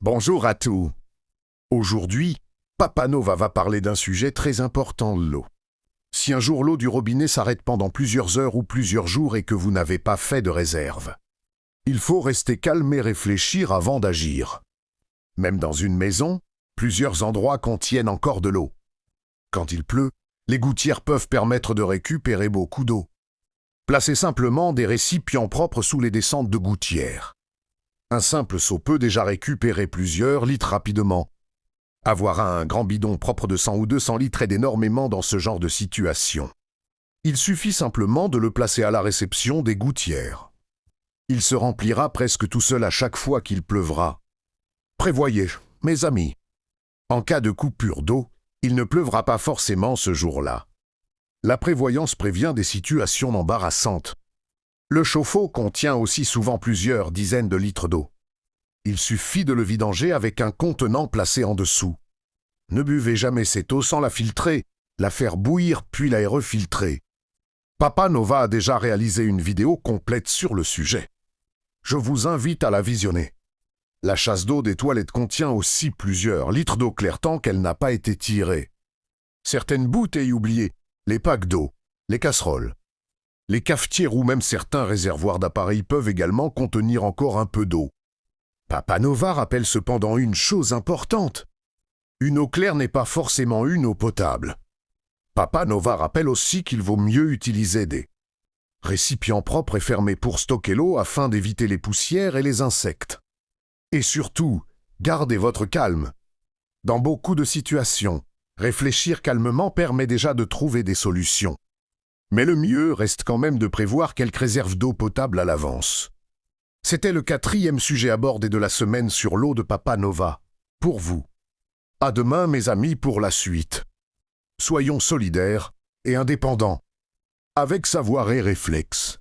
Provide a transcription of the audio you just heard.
Bonjour à tous. Aujourd'hui, Papa Nova va parler d'un sujet très important, l'eau. Si un jour l'eau du robinet s'arrête pendant plusieurs heures ou plusieurs jours et que vous n'avez pas fait de réserve, il faut rester calme et réfléchir avant d'agir. Même dans une maison, plusieurs endroits contiennent encore de l'eau. Quand il pleut, les gouttières peuvent permettre de récupérer beaucoup d'eau. Placez simplement des récipients propres sous les descentes de gouttières. Un simple seau peut déjà récupérer plusieurs litres rapidement. Avoir un grand bidon propre de 100 ou 200 litres aide énormément dans ce genre de situation. Il suffit simplement de le placer à la réception des gouttières. Il se remplira presque tout seul à chaque fois qu'il pleuvra. Prévoyez, mes amis. En cas de coupure d'eau, il ne pleuvra pas forcément ce jour-là. La prévoyance prévient des situations embarrassantes. Le chauffe-eau contient aussi souvent plusieurs dizaines de litres d'eau. Il suffit de le vidanger avec un contenant placé en dessous. Ne buvez jamais cette eau sans la filtrer, la faire bouillir puis la refiltrer. Papa Nova a déjà réalisé une vidéo complète sur le sujet. Je vous invite à la visionner. La chasse d'eau des toilettes contient aussi plusieurs litres d'eau claire tant qu'elle n'a pas été tirée. Certaines bouteilles oubliées, les packs d'eau, les casseroles, les cafetières ou même certains réservoirs d'appareils peuvent également contenir encore un peu d'eau. Papa Nova rappelle cependant une chose importante. Une eau claire n'est pas forcément une eau potable. Papa Nova rappelle aussi qu'il vaut mieux utiliser des récipients propres et fermés pour stocker l'eau afin d'éviter les poussières et les insectes. Et surtout, gardez votre calme. Dans beaucoup de situations, réfléchir calmement permet déjà de trouver des solutions. Mais le mieux reste quand même de prévoir quelques réserves d'eau potable à l'avance. C'était le 4e sujet abordé de la semaine sur l'eau de Papa Nova. Pour vous. À demain, mes amis, pour la suite. Soyons solidaires et indépendants, avec savoir et réflexe.